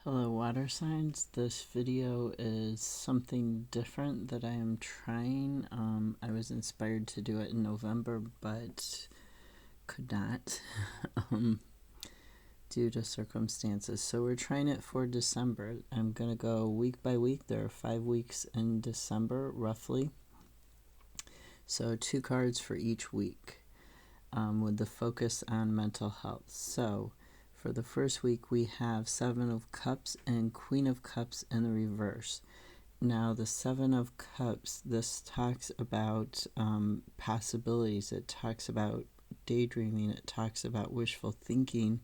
Hello water signs. This video is something different that I am trying. I was inspired to do it in November but could not due to circumstances. So we're trying it for December. I'm going to go week by week. There are 5 weeks in December roughly. So 2 cards for each week with the focus on mental health. So for the first week, we have 7 of Cups and Queen of Cups in the reverse. Now, the 7 of Cups, this talks about possibilities. It talks about daydreaming. It talks about wishful thinking.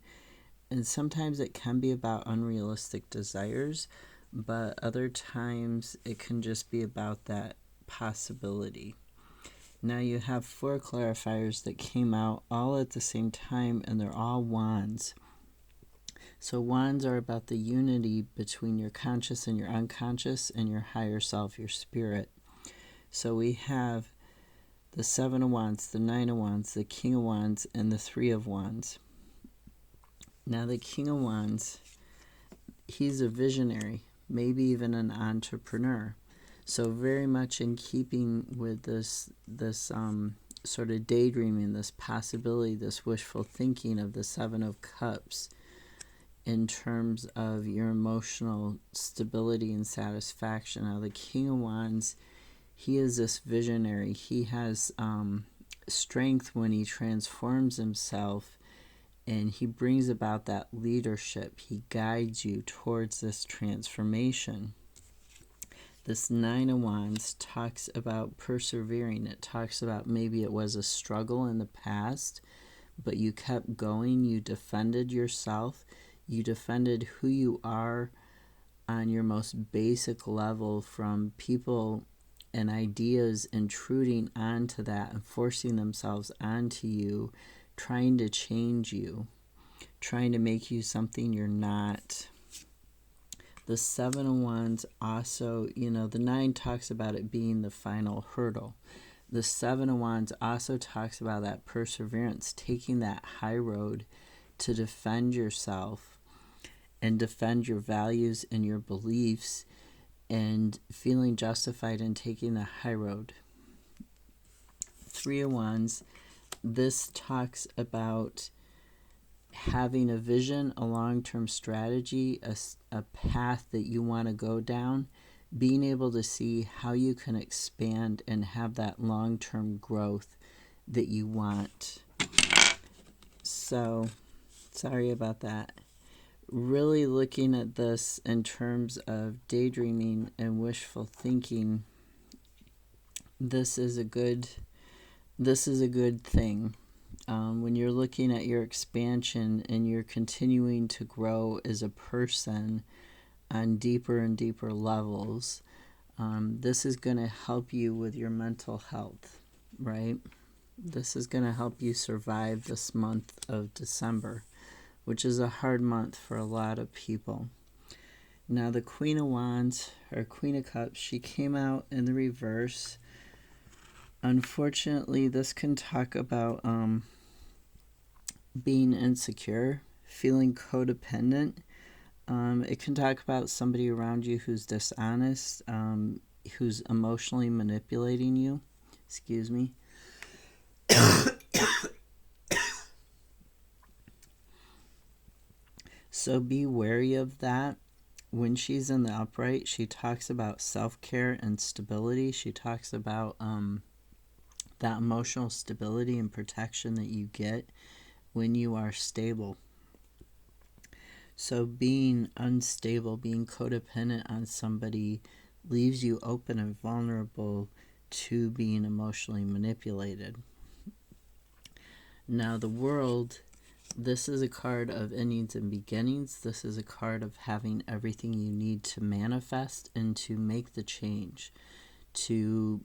And sometimes it can be about unrealistic desires, but other times it can just be about that possibility. Now you have 4 clarifiers that came out all at the same time, and they're all wands. So wands are about the unity between your conscious and your unconscious and your higher self, your spirit. So we have the 7 of wands, the 9 of wands, the King of wands, and the 3 of wands. Now the King of wands, he's a visionary, maybe even an entrepreneur. So very much in keeping with this sort of daydreaming, this possibility, this wishful thinking of the 7 of Cups in terms of your emotional stability and satisfaction. Now the King of Wands, he is this visionary. He has strength when he transforms himself, and he brings about that leadership. He guides you towards this transformation. This 9 of Wands talks about persevering. It talks about maybe it was a struggle in the past, but you kept going. You defended yourself. You defended who you are on your most basic level from people and ideas intruding onto that and forcing themselves onto you, trying to change you, trying to make you something you're not. The 7 of Wands also, the 9 talks about it being the final hurdle. The 7 of Wands also talks about that perseverance, taking that high road to defend yourself and defend your values and your beliefs and feeling justified in taking the high road. 3 of Wands, this talks about having a vision, a long-term strategy, a path that you want to go down, being able to see how you can expand and have that long-term growth that you want. So, sorry about that. Really looking at this in terms of daydreaming and wishful thinking, this is a good thing. When you're looking at your expansion and you're continuing to grow as a person on deeper and deeper levels, this is going to help you with your mental health, right? This is going to help you survive this month of December, which is a hard month for a lot of people. Now the Queen of Wands, or Queen of Cups, she came out in the reverse. Unfortunately, this can talk about being insecure, feeling codependent. It can talk about somebody around you who's dishonest, who's emotionally manipulating you. Excuse me. So be wary of that. When she's in the upright, she talks about self-care and stability. She talks about that emotional stability and protection that you get when you are stable. So being unstable, being codependent on somebody leaves you open and vulnerable to being emotionally manipulated. Now the World, this is a card of endings and beginnings. This is a card of having everything you need to manifest and to make the change, to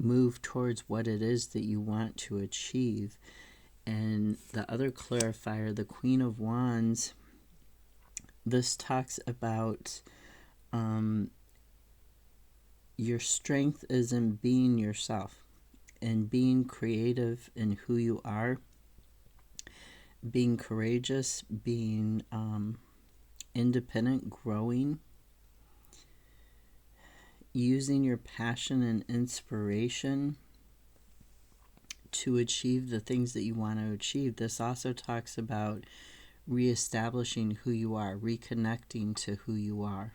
move towards what it is that you want to achieve. And the other clarifier, the Queen of Wands, this talks about your strength is in being yourself and being creative in who you are, being courageous, being independent, growing, using your passion and inspiration to achieve the things that you want to achieve. This also talks about reestablishing who you are, reconnecting to who you are.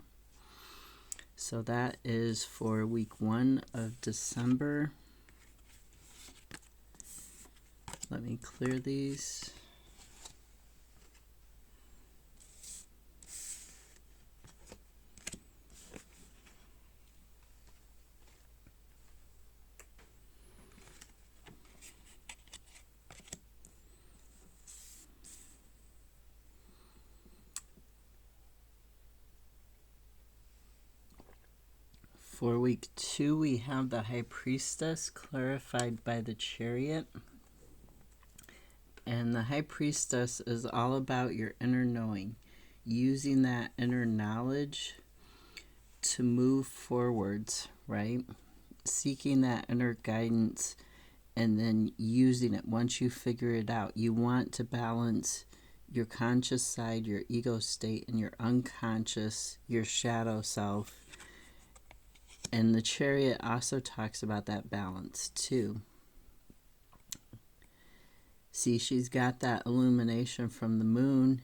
So that is for week 1 of December. Let me clear these. For week 2, we have the High Priestess clarified by the Chariot. And the High Priestess is all about your inner knowing, using that inner knowledge to move forwards, right? Seeking that inner guidance and then using it once you figure it out. You want to balance your conscious side, your ego state, and your unconscious, your shadow self. And the Chariot also talks about that balance too. See, she's got that illumination from the moon,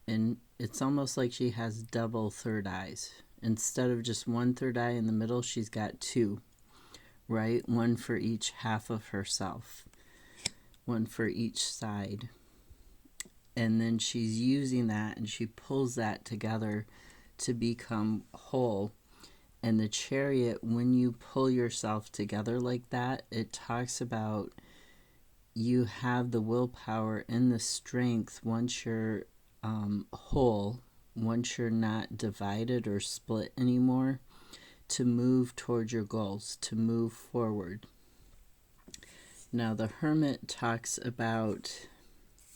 and it's almost like she has double third eyes. Instead of just one third eye in the middle, she's got 2, right? One for each half of herself, one for each side. And then she's using that, and she pulls that together to become whole. And the Chariot, when you pull yourself together like that, it talks about you have the willpower and the strength once you're whole, once you're not divided or split anymore, to move towards your goals, to move forward. Now, the Hermit talks about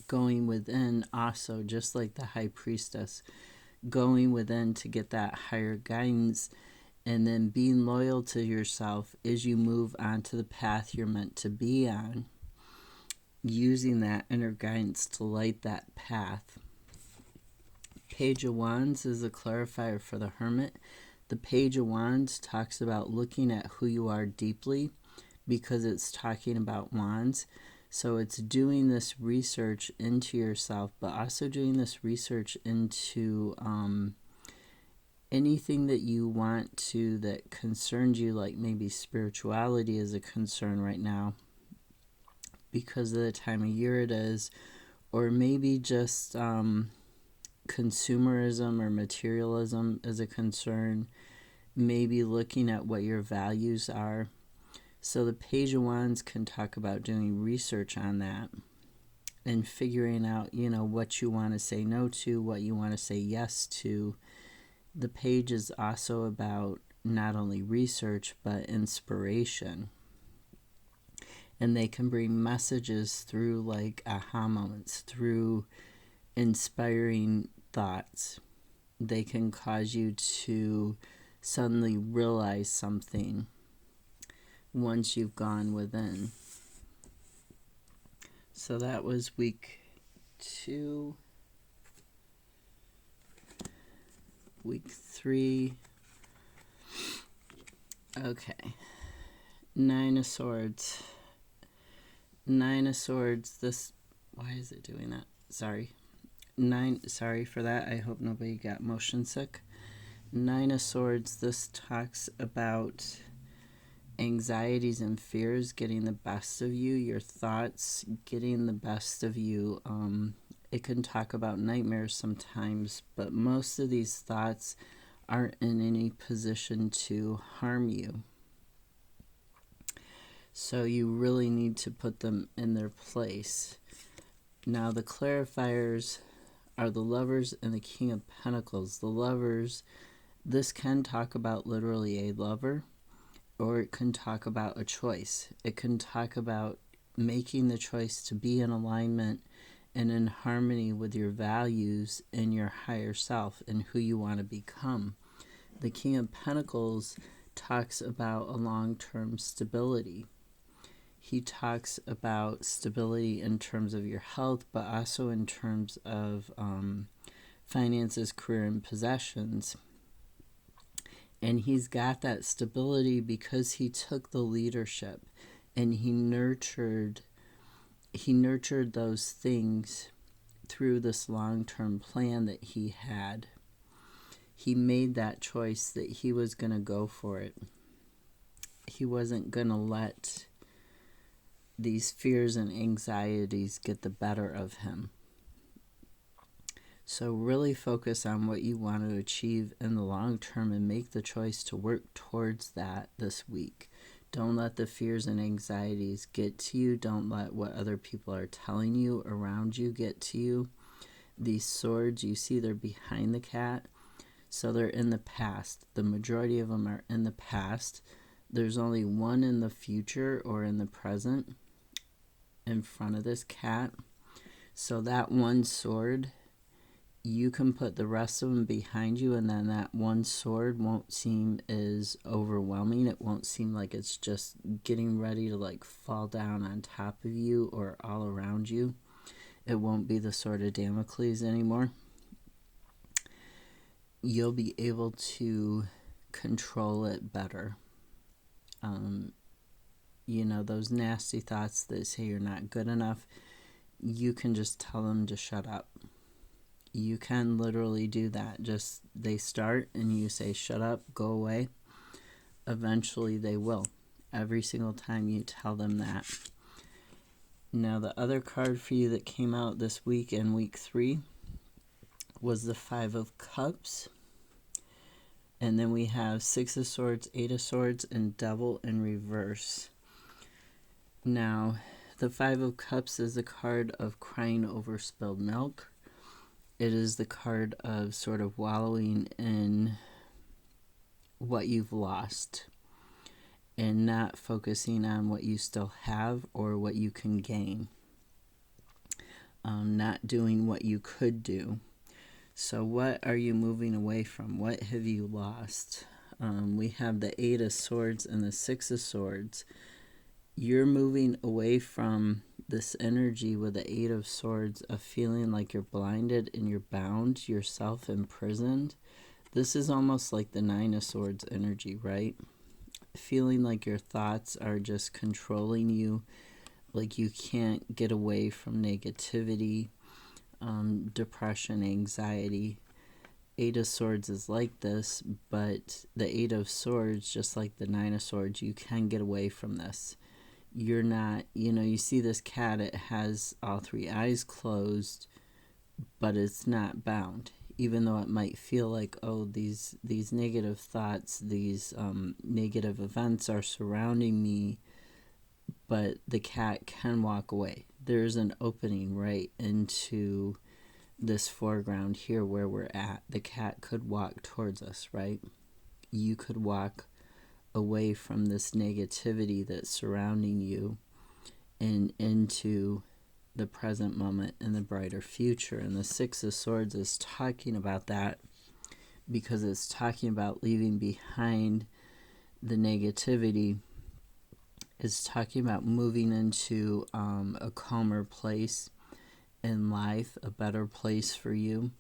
going within also, just like the High Priestess, going within to get that higher guidance, and then being loyal to yourself as you move on to the path you're meant to be on, using that inner guidance to light that path. Page of Wands is a clarifier for the Hermit. The Page of Wands talks about looking at who you are deeply, because it's talking about wands. So it's doing this research into yourself, but also doing this research into anything that you want to, that concerns you, like maybe spirituality is a concern right now because of the time of year it is, or maybe just consumerism or materialism is a concern, maybe looking at what your values are. So the Page of Wands can talk about doing research on that and figuring out, what you want to say no to, what you want to say yes to. The page is also about not only research, but inspiration. And they can bring messages through like aha moments, through inspiring thoughts. They can cause you to suddenly realize something once you've gone within. So that was week 2. Week 3. Okay. 9 of Swords. 9 of Swords. This, why is it doing that? Sorry for that. I hope nobody got motion sick. 9 of Swords. This talks about anxieties and fears getting the best of you, your thoughts getting the best of you. It can talk about nightmares sometimes, but most of these thoughts aren't in any position to harm you. So you really need to put them in their place. Now the clarifiers are the Lovers and the King of Pentacles. The Lovers, this can talk about literally a lover, or it can talk about a choice. It can talk about making the choice to be in alignment and in harmony with your values and your higher self and who you want to become. The King of Pentacles talks about a long-term stability. He talks about stability in terms of your health, but also in terms of finances, career, and possessions. And he's got that stability because he took the leadership and he nurtured those things through this long-term plan that he had. He made that choice that he was going to go for it. He wasn't going to let these fears and anxieties get the better of him. So really focus on what you want to achieve in the long term and make the choice to work towards that this week. Don't let the fears and anxieties get to you. Don't let what other people are telling you around you get to you. These swords, you see, they're behind the cat. So they're in the past. The majority of them are in the past. There's only one in the future or in the present in front of this cat. So that one sword, you can put the rest of them behind you, and then that one sword won't seem as overwhelming. It won't seem like it's just getting ready to like fall down on top of you or all around you. It won't be the sword of Damocles anymore. You'll be able to control it better. Those nasty thoughts that say you're not good enough, you can just tell them to shut up. You can literally do that. Just they start and you say, shut up, go away. Eventually they will. Every single time you tell them that. Now the other card for you that came out this week in week 3 was the 5 of Cups. And then we have 6 of Swords, 8 of Swords, and Devil in reverse. Now, the 5 of Cups is the card of crying over spilled milk. It is the card of sort of wallowing in what you've lost and not focusing on what you still have or what you can gain. Not doing what you could do. So what are you moving away from? What have you lost? We have the 8 of Swords and the 6 of Swords. You're moving away from this energy with the 8 of Swords of feeling like you're blinded and you're bound, you're self-imprisoned. This is almost like the 9 of Swords energy, right? Feeling like your thoughts are just controlling you, like you can't get away from negativity, depression, anxiety. 8 of Swords is like this, but the 8 of Swords, just like the 9 of Swords, you can get away from this. You're not, you see this cat, it has all 3 eyes closed, but it's not bound. Even though it might feel like, oh, these negative thoughts, these negative events are surrounding me, but the cat can walk away. There's an opening right into this foreground here where we're at. The cat could walk towards us, right? You could walk away from this negativity that's surrounding you and into the present moment and the brighter future. And the 6 of Swords is talking about that because it's talking about leaving behind the negativity. It's talking about moving into a calmer place in life, a better place for you.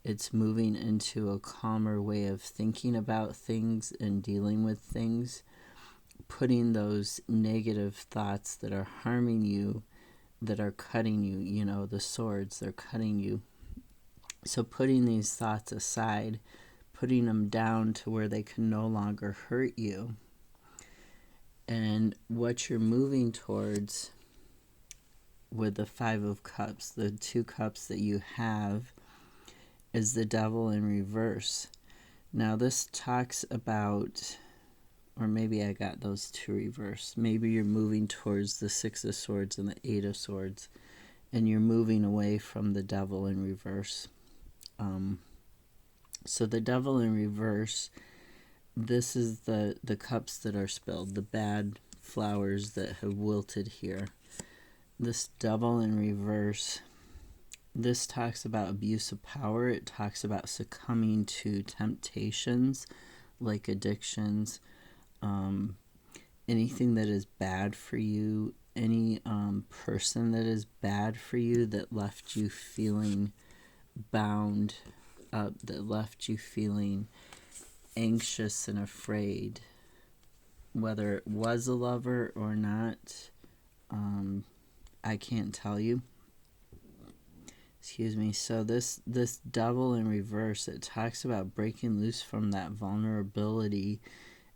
It's moving into a calmer way of thinking about things and dealing with things, putting those negative thoughts that are harming you, that are cutting you, the swords, they're cutting you. So putting these thoughts aside, putting them down to where they can no longer hurt you. And what you're moving towards with the 5 of Cups, the 2 cups that you have, is the Devil in reverse. Now this talks about, or maybe I got those 2 reversed. Maybe you're moving towards the 6 of Swords and the 8 of Swords, and you're moving away from the Devil in reverse. So the Devil in reverse, this is the cups that are spilled, the bad flowers that have wilted here. This Devil in reverse, this talks about abuse of power. It talks about succumbing to temptations like addictions, anything that is bad for you, any person that is bad for you that left you feeling bound up that left you feeling anxious and afraid, whether it was a lover or not. I can't tell you. Excuse me. So this Devil in reverse, it talks about breaking loose from that vulnerability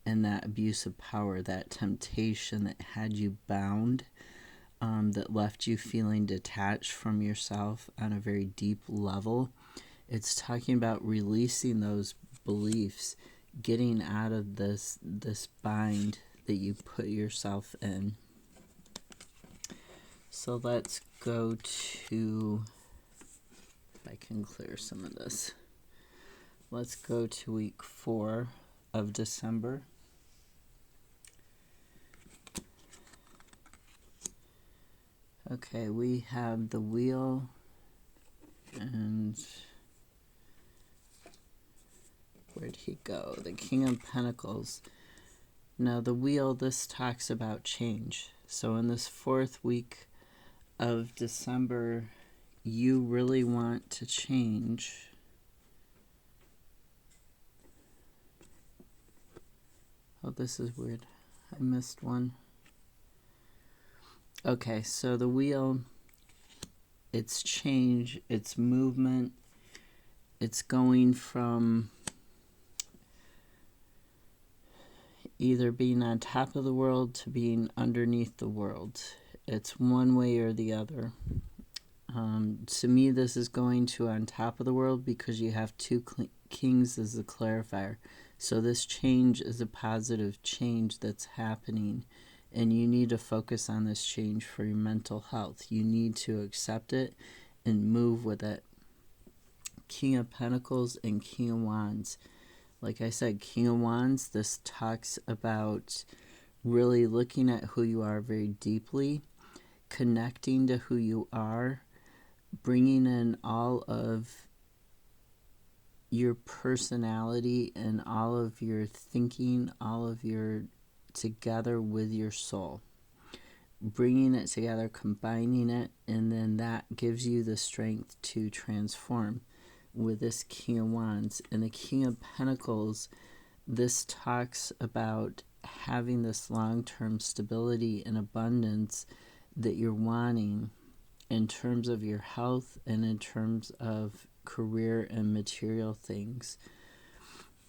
and that abuse of power, that temptation that had you bound, that left you feeling detached from yourself on a very deep level. It's talking about releasing those beliefs, getting out of this bind that you put yourself in. So let's go to, if I can clear some of this. Let's go to week 4 of December. Okay, we have the Wheel and where'd he go? The King of Pentacles. Now the Wheel, this talks about change. So in this 4th week of December, you really want to change. Oh, this is weird. I missed one. Okay, so the Wheel, it's change, it's movement, it's going from either being on top of the world to being underneath the world. It's one way or the other. To me, this is going to on top of the world because you have 2 kings as the clarifier. So this change is a positive change that's happening, and you need to focus on this change for your mental health. You need to accept it and move with it. King of Pentacles and King of Wands. Like I said, King of Wands, this talks about really looking at who you are very deeply, connecting to who you are, bringing in all of your personality and all of your thinking, all of your together with your soul. Bringing it together, combining it, and then that gives you the strength to transform with this King of Wands. And the King of Pentacles, this talks about having this long-term stability and abundance that you're wanting in terms of your health and in terms of career and material things.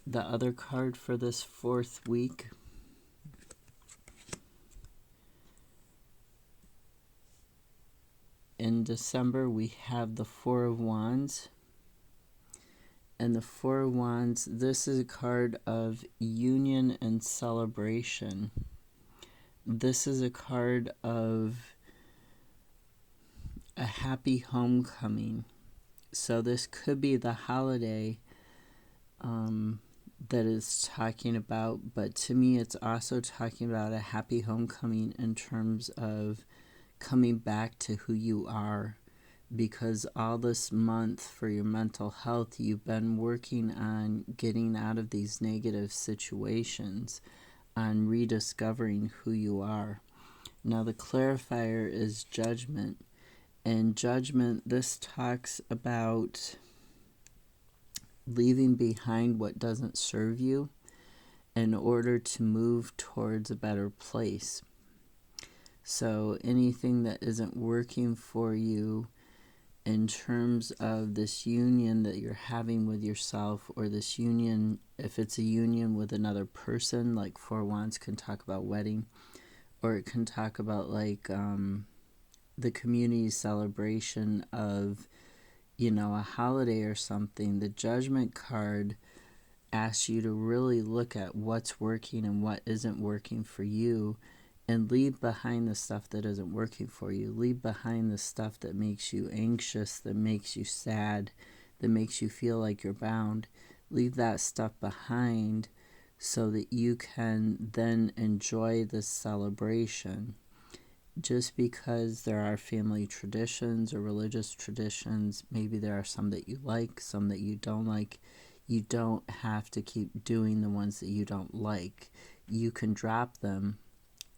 The other card for this 4th week, in December, we have the 4 of Wands. And the 4 of Wands, this is a card of union and celebration. This is a card of a happy homecoming. So this could be the holiday that is talking about, but to me it's also talking about a happy homecoming in terms of coming back to who you are, because all this month for your mental health you've been working on getting out of these negative situations, on rediscovering who you are. Now the clarifier is Judgment, and Judgment, this talks about leaving behind what doesn't serve you in order to move towards a better place. So anything that isn't working for you in terms of this union that you're having with yourself, or this union, if it's a union with another person, like 4 Wands can talk about wedding, or it can talk about like the community celebration of, you know, a holiday or something. The Judgment card asks you to really look at what's working and what isn't working for you, and leave behind the stuff that isn't working for you. Leave behind the stuff that makes you anxious, that makes you sad, that makes you feel like you're bound. Leave that stuff behind so that you can then enjoy this celebration. Just because there are family traditions or religious traditions, maybe there are some that you like, some that you don't like, you don't have to keep doing the ones that you don't like. You can drop them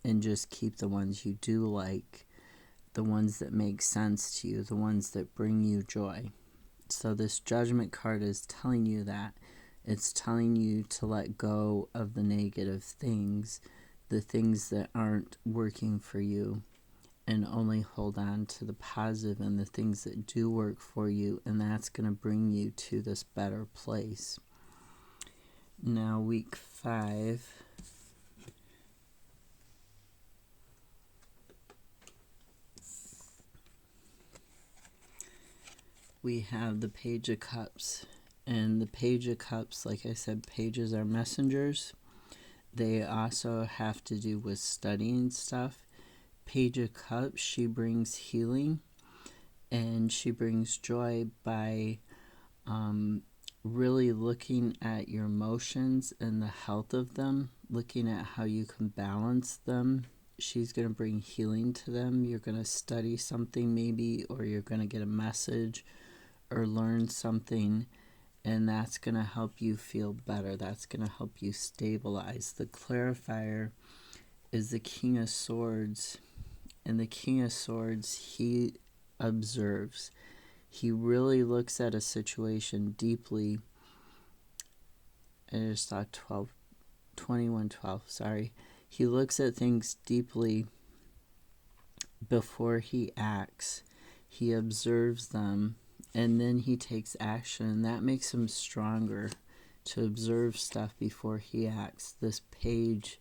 and just keep the ones you do like, the ones that make sense to you, the ones that bring you joy. So this Judgment card is telling you that. It's telling you to let go of the negative things, the things that aren't working for you, and only hold on to the positive and the things that do work for you, and that's going to bring you to this better place. Now, week 5. We have the Page of Cups. And the Page of Cups, like I said, pages are messengers. They also have to do with studying stuff. Page of Cups, she brings healing, and she brings joy by really looking at your emotions and the health of them, looking at how you can balance them. She's going to bring healing to them. You're going to study something maybe, or you're going to get a message or learn something, and that's going to help you feel better. That's going to help you stabilize. The clarifier is the King of Swords, and the King of Swords, he observes. He really looks at a situation deeply. I just saw 21:12, sorry. He looks at things deeply before he acts. He observes them, and then he takes action, and that makes him stronger to observe stuff before he acts. This page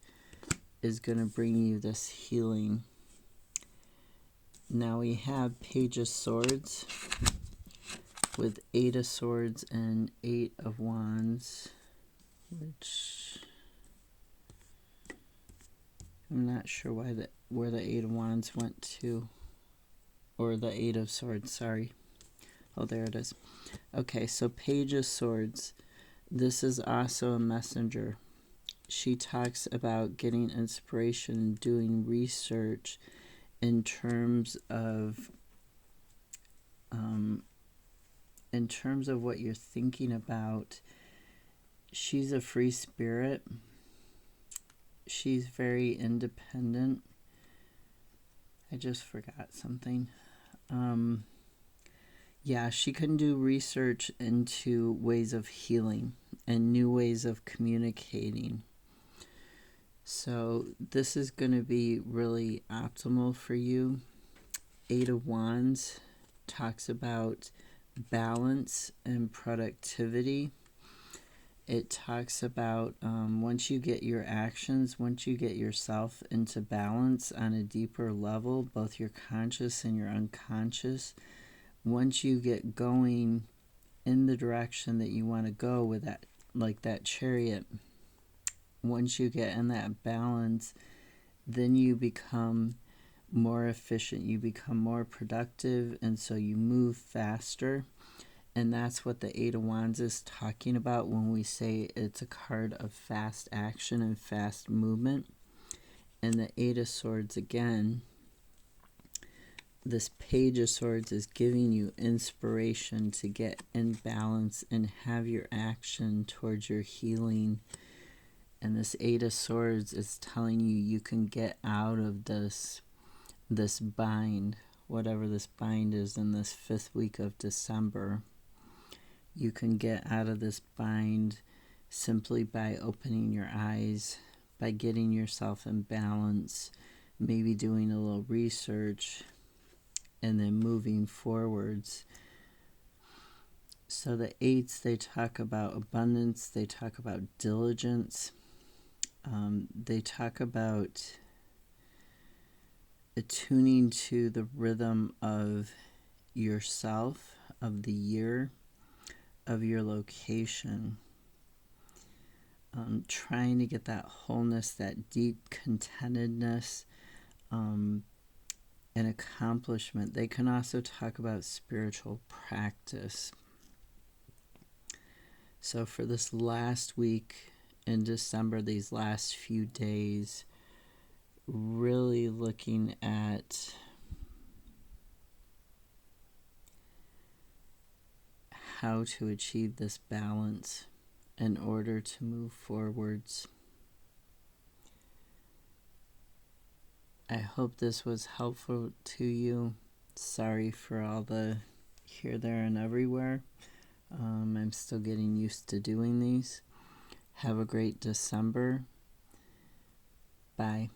is going to bring you this healing. Now we have Page of Swords with 8 of Swords and 8 of Wands, which I'm not sure where the 8 of Wands went to, or the 8 of Swords, sorry. Oh, there it is. Okay, so Page of Swords. This is also a messenger. She talks about getting inspiration, doing research in terms of what you're thinking about. She's a free spirit. She's very independent. I just forgot something. Yeah, she can do research into ways of healing and new ways of communicating. So this is going to be really optimal for you. 8 of Wands talks about balance and productivity. It talks about once you get your actions, once you get yourself into balance on a deeper level, both your conscious and your unconscious, once you get going in the direction that you want to go with that, like that chariot, once you get in that balance, then you become more efficient, you become more productive, and so you move faster. And that's what the 8 of Wands is talking about when we say it's a card of fast action and fast movement. And the 8 of Swords, again, this Page of Swords is giving you inspiration to get in balance and have your action towards your healing. And this 8 of Swords is telling you you can get out of this bind, whatever this bind is in this 5th week of December. You can get out of this bind simply by opening your eyes, by getting yourself in balance, maybe doing a little research, and then moving forwards. So the 8s, they talk about abundance, they talk about diligence, they talk about attuning to the rhythm of yourself, of the year, of your location, trying to get that wholeness, that deep contentedness, and accomplishment. They can also talk about spiritual practice. So for this last week in December, these last few days, really looking at how to achieve this balance in order to move forwards. I hope this was helpful to you. Sorry for all the here, there, and everywhere. I'm still getting used to doing these. Have a great December. Bye.